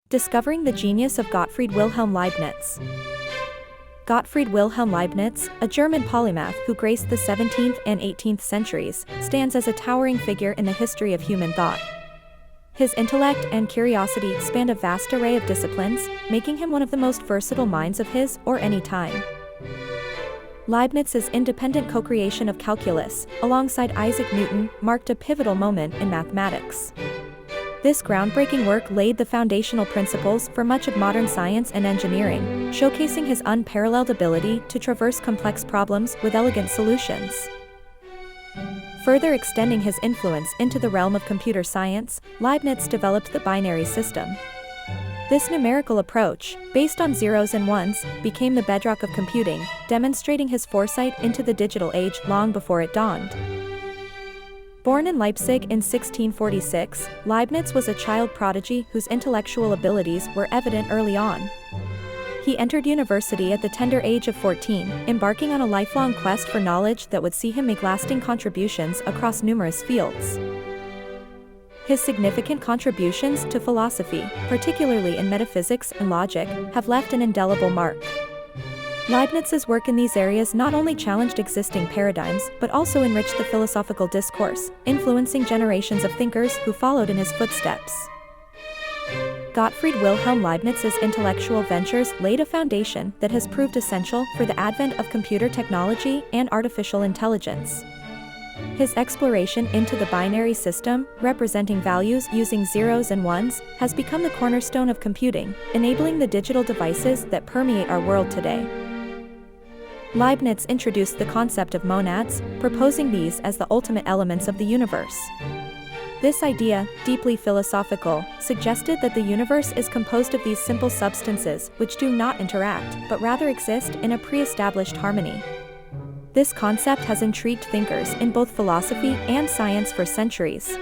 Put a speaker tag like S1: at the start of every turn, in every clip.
S1: Discovering the genius of Gottfried Wilhelm Leibniz. Gottfried Wilhelm Leibniz, a German polymath who graced the 17th and 18th centuries, stands as a towering figure in the history of human thought. His intellect and curiosity spanned a vast array of disciplines, making him one of the most versatile minds of his or any time. Leibniz's independent co-creation of calculus, alongside Isaac Newton, marked a pivotal moment in mathematics. This groundbreaking work laid the foundational principles for much of modern science and engineering, showcasing his unparalleled ability to traverse complex problems with elegant solutions. Further extending his influence into the realm of computer science, Leibniz developed the binary system. This numerical approach, based on zeros and ones, became the bedrock of computing, demonstrating his foresight into the digital age long before it dawned. Born in Leipzig in 1646, Leibniz was a child prodigy whose intellectual abilities were evident early on. He entered university at the tender age of 14, embarking on a lifelong quest for knowledge that would see him make lasting contributions across numerous fields. His significant contributions to philosophy, particularly in metaphysics and logic, have left an indelible mark. Leibniz's work in these areas not only challenged existing paradigms but also enriched the philosophical discourse, influencing generations of thinkers who followed in his footsteps. Gottfried Wilhelm Leibniz's intellectual ventures laid a foundation that has proved essential for the advent of computer technology and artificial intelligence. His exploration into the binary system, representing values using zeros and ones, has become the cornerstone of computing, enabling the digital devices that permeate our world today. Leibniz introduced the concept of monads, proposing these as the ultimate elements of the universe. This idea, deeply philosophical, suggested that the universe is composed of these simple substances which do not interact, but rather exist in a pre-established harmony. This concept has intrigued thinkers in both philosophy and science for centuries.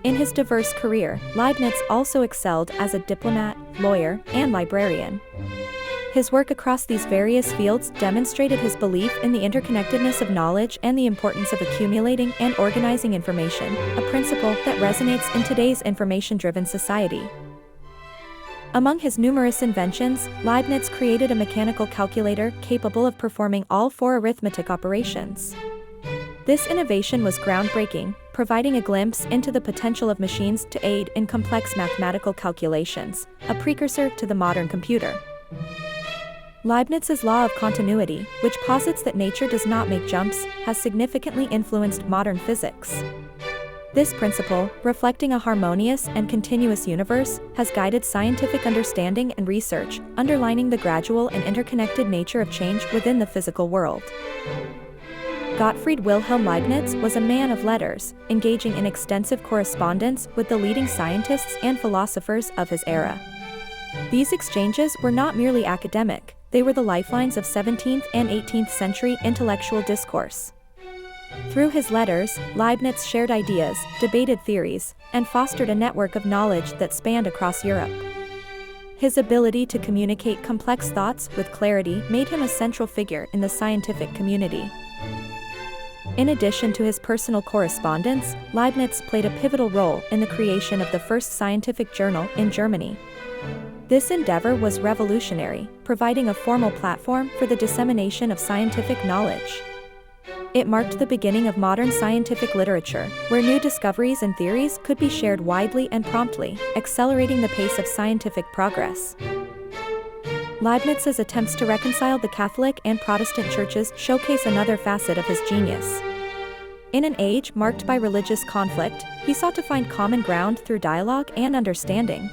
S1: In his diverse career, Leibniz also excelled as a diplomat, lawyer, and librarian. His work across these various fields demonstrated his belief in the interconnectedness of knowledge and the importance of accumulating and organizing information, a principle that resonates in today's information-driven society. Among his numerous inventions, Leibniz created a mechanical calculator capable of performing all 4 arithmetic operations. This innovation was groundbreaking, providing a glimpse into the potential of machines to aid in complex mathematical calculations, a precursor to the modern computer. Leibniz's law of continuity, which posits that nature does not make jumps, has significantly influenced modern physics. This principle, reflecting a harmonious and continuous universe, has guided scientific understanding and research, underlining the gradual and interconnected nature of change within the physical world. Gottfried Wilhelm Leibniz was a man of letters, engaging in extensive correspondence with the leading scientists and philosophers of his era. These exchanges were not merely academic, they were the lifelines of 17th and 18th century intellectual discourse. Through his letters, Leibniz shared ideas, debated theories, and fostered a network of knowledge that spanned across Europe. His ability to communicate complex thoughts with clarity made him a central figure in the scientific community. In addition to his personal correspondence, Leibniz played a pivotal role in the creation of the first scientific journal in Germany. This endeavor was revolutionary, providing a formal platform for the dissemination of scientific knowledge. It marked the beginning of modern scientific literature, where new discoveries and theories could be shared widely and promptly, accelerating the pace of scientific progress. Leibniz's attempts to reconcile the Catholic and Protestant churches showcase another facet of his genius. In an age marked by religious conflict, he sought to find common ground through dialogue and understanding.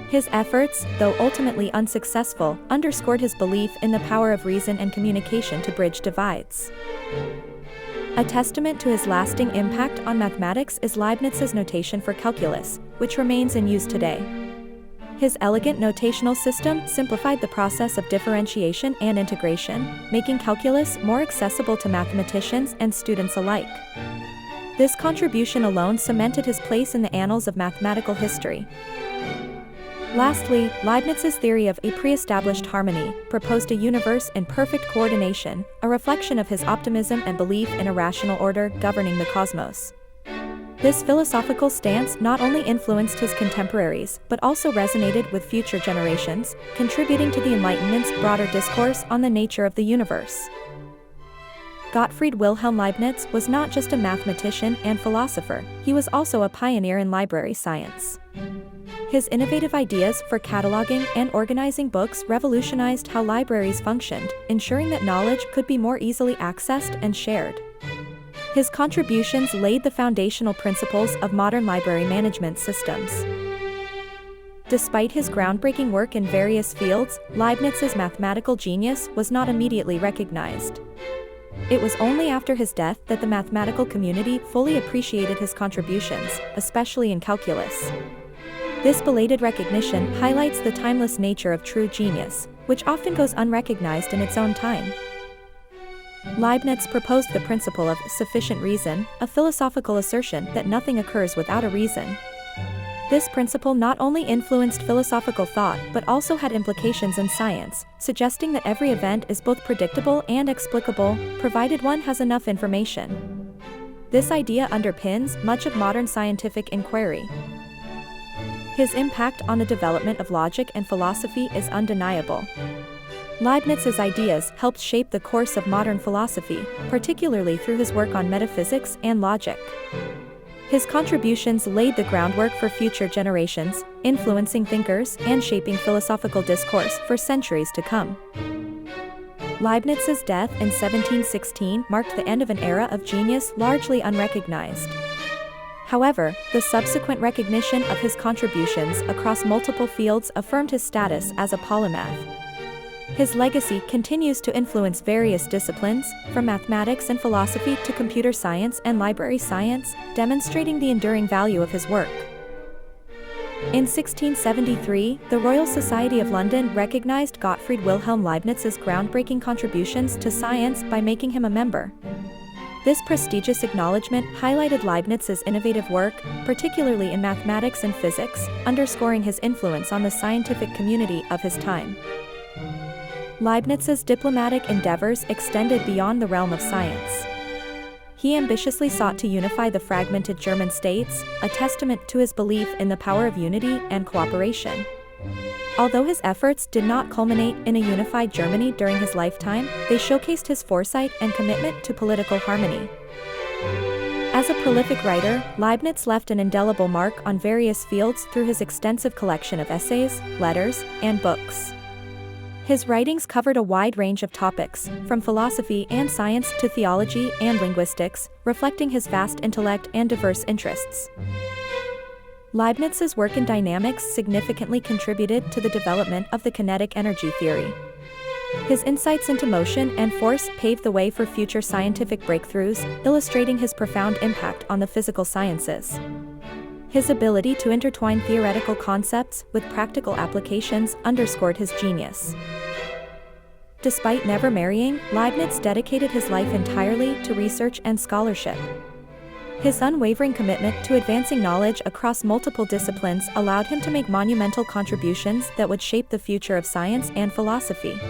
S1: His efforts, though ultimately unsuccessful, underscored his belief in the power of reason and communication to bridge divides. A testament to his lasting impact on mathematics is Leibniz's notation for calculus, which remains in use today. His elegant notational system simplified the process of differentiation and integration, making calculus more accessible to mathematicians and students alike. This contribution alone cemented his place in the annals of mathematical history. Lastly, Leibniz's theory of a pre-established harmony proposed a universe in perfect coordination, a reflection of his optimism and belief in a rational order governing the cosmos. This philosophical stance not only influenced his contemporaries but also resonated with future generations, contributing to the Enlightenment's broader discourse on the nature of the universe. Gottfried Wilhelm Leibniz was not just a mathematician and philosopher, he was also a pioneer in library science. His innovative ideas for cataloging and organizing books revolutionized how libraries functioned, ensuring that knowledge could be more easily accessed and shared. His contributions laid the foundational principles of modern library management systems. Despite his groundbreaking work in various fields, Leibniz's mathematical genius was not immediately recognized. It was only after his death that the mathematical community fully appreciated his contributions, especially in calculus. This belated recognition highlights the timeless nature of true genius, which often goes unrecognized in its own time. Leibniz proposed the principle of sufficient reason, a philosophical assertion that nothing occurs without a reason. This principle not only influenced philosophical thought but also had implications in science, suggesting that every event is both predictable and explicable, provided one has enough information. This idea underpins much of modern scientific inquiry. His impact on the development of logic and philosophy is undeniable. Leibniz's ideas helped shape the course of modern philosophy, particularly through his work on metaphysics and logic. His contributions laid the groundwork for future generations, influencing thinkers and shaping philosophical discourse for centuries to come. Leibniz's death in 1716 marked the end of an era of genius largely unrecognized. However, the subsequent recognition of his contributions across multiple fields affirmed his status as a polymath. His legacy continues to influence various disciplines, from mathematics and philosophy to computer science and library science, demonstrating the enduring value of his work. In 1673, the Royal Society of London recognized Gottfried Wilhelm Leibniz's groundbreaking contributions to science by making him a member. This prestigious acknowledgement highlighted Leibniz's innovative work, particularly in mathematics and physics, underscoring his influence on the scientific community of his time. Leibniz's diplomatic endeavors extended beyond the realm of science. He ambitiously sought to unify the fragmented German states, a testament to his belief in the power of unity and cooperation. Although his efforts did not culminate in a unified Germany during his lifetime, they showcased his foresight and commitment to political harmony. As a prolific writer, Leibniz left an indelible mark on various fields through his extensive collection of essays, letters, and books. His writings covered a wide range of topics, from philosophy and science to theology and linguistics, reflecting his vast intellect and diverse interests. Leibniz's work in dynamics significantly contributed to the development of the kinetic energy theory. His insights into motion and force paved the way for future scientific breakthroughs, illustrating his profound impact on the physical sciences. His ability to intertwine theoretical concepts with practical applications underscored his genius. Despite never marrying, Leibniz dedicated his life entirely to research and scholarship. His unwavering commitment to advancing knowledge across multiple disciplines allowed him to make monumental contributions that would shape the future of science and philosophy.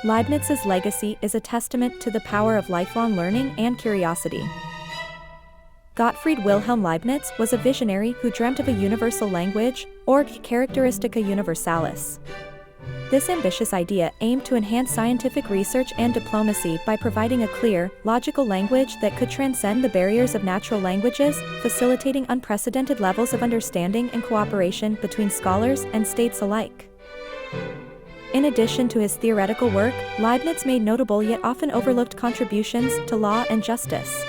S1: Leibniz's legacy is a testament to the power of lifelong learning and curiosity. Gottfried Wilhelm Leibniz was a visionary who dreamt of a universal language, or characteristica universalis. This ambitious idea aimed to enhance scientific research and diplomacy by providing a clear, logical language that could transcend the barriers of natural languages, facilitating unprecedented levels of understanding and cooperation between scholars and states alike. In addition to his theoretical work, Leibniz made notable yet often overlooked contributions to law and justice.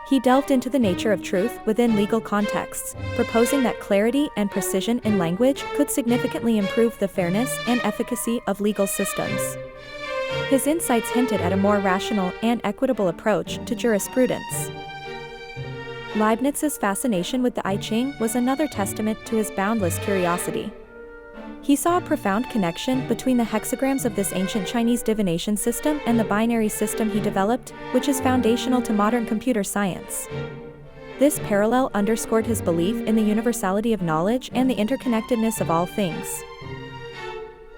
S1: He delved into the nature of truth within legal contexts, proposing that clarity and precision in language could significantly improve the fairness and efficacy of legal systems. His insights hinted at a more rational and equitable approach to jurisprudence. Leibniz's fascination with the I Ching was another testament to his boundless curiosity. He saw a profound connection between the hexagrams of this ancient Chinese divination system and the binary system he developed, which is foundational to modern computer science. This parallel underscored his belief in the universality of knowledge and the interconnectedness of all things.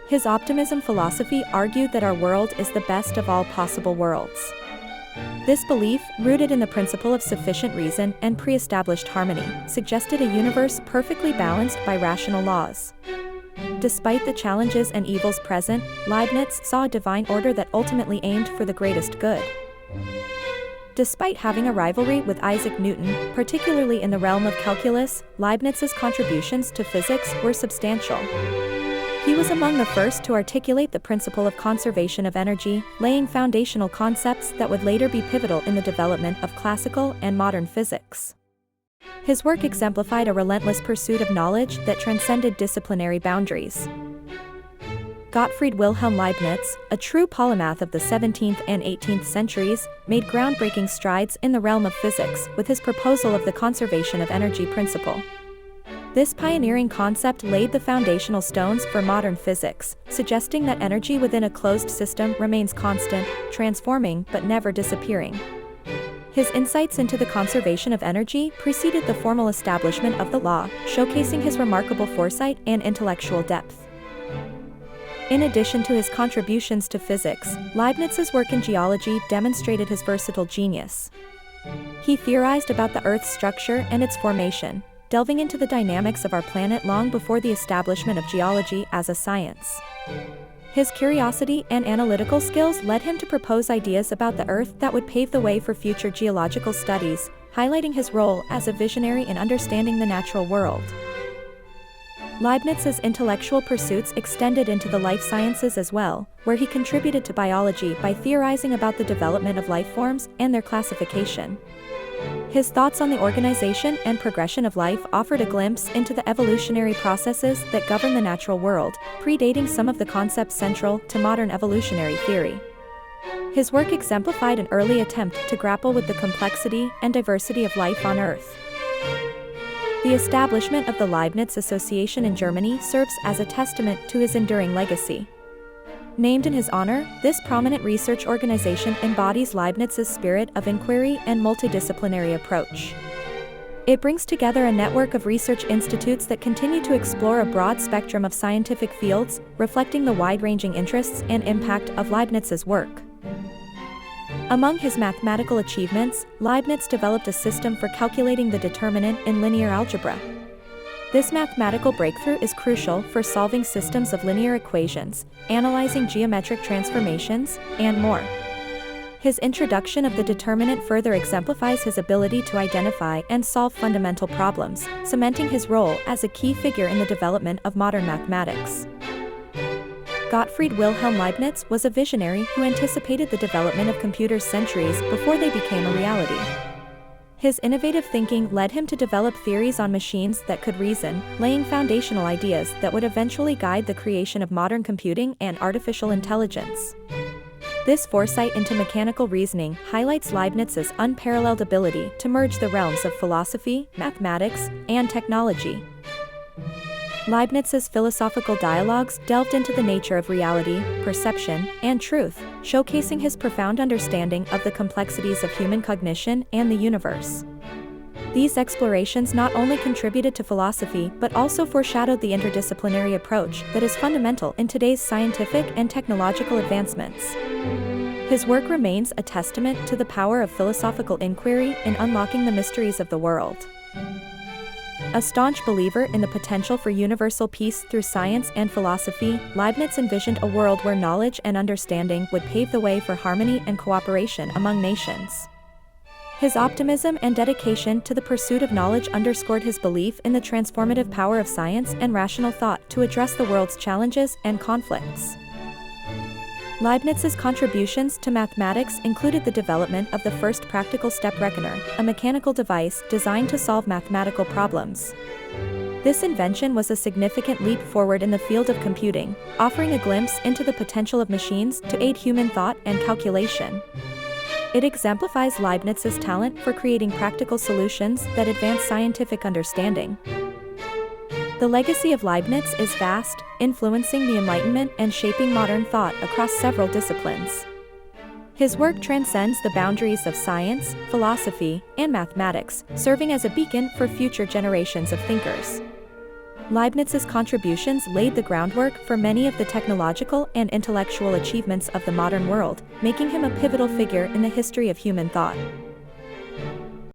S1: His optimism philosophy argued that our world is the best of all possible worlds. This belief, rooted in the principle of sufficient reason and pre-established harmony, suggested a universe perfectly balanced by rational laws. Despite the challenges and evils present, Leibniz saw a divine order that ultimately aimed for the greatest good. Despite having a rivalry with Isaac Newton, particularly in the realm of calculus, Leibniz's contributions to physics were substantial. He was among the first to articulate the principle of conservation of energy, laying foundational concepts that would later be pivotal in the development of classical and modern physics. His work exemplified a relentless pursuit of knowledge that transcended disciplinary boundaries. Gottfried Wilhelm Leibniz, a true polymath of the 17th and 18th centuries, made groundbreaking strides in the realm of physics with his proposal of the conservation of energy principle. This pioneering concept laid the foundational stones for modern physics, suggesting that energy within a closed system remains constant, transforming but never disappearing. His insights into the conservation of energy preceded the formal establishment of the law, showcasing his remarkable foresight and intellectual depth. In addition to his contributions to physics, Leibniz's work in geology demonstrated his versatile genius. He theorized about the Earth's structure and its formation, delving into the dynamics of our planet long before the establishment of geology as a science. His curiosity and analytical skills led him to propose ideas about the Earth that would pave the way for future geological studies, highlighting his role as a visionary in understanding the natural world. Leibniz's intellectual pursuits extended into the life sciences as well, where he contributed to biology by theorizing about the development of life forms and their classification. His thoughts on the organization and progression of life offered a glimpse into the evolutionary processes that govern the natural world, predating some of the concepts central to modern evolutionary theory. His work exemplified an early attempt to grapple with the complexity and diversity of life on Earth. The establishment of the Leibniz Association in Germany serves as a testament to his enduring legacy. Named in his honor, this prominent research organization embodies Leibniz's spirit of inquiry and multidisciplinary approach. It brings together a network of research institutes that continue to explore a broad spectrum of scientific fields, reflecting the wide-ranging interests and impact of Leibniz's work. Among his mathematical achievements, Leibniz developed a system for calculating the determinant in linear algebra. This mathematical breakthrough is crucial for solving systems of linear equations, analyzing geometric transformations, and more. His introduction of the determinant further exemplifies his ability to identify and solve fundamental problems, cementing his role as a key figure in the development of modern mathematics. Gottfried Wilhelm Leibniz was a visionary who anticipated the development of computers centuries before they became a reality. His innovative thinking led him to develop theories on machines that could reason, laying foundational ideas that would eventually guide the creation of modern computing and artificial intelligence. This foresight into mechanical reasoning highlights Leibniz's unparalleled ability to merge the realms of philosophy, mathematics, and technology. Leibniz's philosophical dialogues delved into the nature of reality, perception, and truth, showcasing his profound understanding of the complexities of human cognition and the universe. These explorations not only contributed to philosophy but also foreshadowed the interdisciplinary approach that is fundamental in today's scientific and technological advancements. His work remains a testament to the power of philosophical inquiry in unlocking the mysteries of the world. A staunch believer in the potential for universal peace through science and philosophy, Leibniz envisioned a world where knowledge and understanding would pave the way for harmony and cooperation among nations. His optimism and dedication to the pursuit of knowledge underscored his belief in the transformative power of science and rational thought to address the world's challenges and conflicts. Leibniz's contributions to mathematics included the development of the first practical step reckoner, a mechanical device designed to solve mathematical problems. This invention was a significant leap forward in the field of computing, offering a glimpse into the potential of machines to aid human thought and calculation. It exemplifies Leibniz's talent for creating practical solutions that advance scientific understanding. The legacy of Leibniz is vast, influencing the Enlightenment and shaping modern thought across several disciplines. His work transcends the boundaries of science, philosophy, and mathematics, serving as a beacon for future generations of thinkers. Leibniz's contributions laid the groundwork for many of the technological and intellectual achievements of the modern world, making him a pivotal figure in the history of human thought.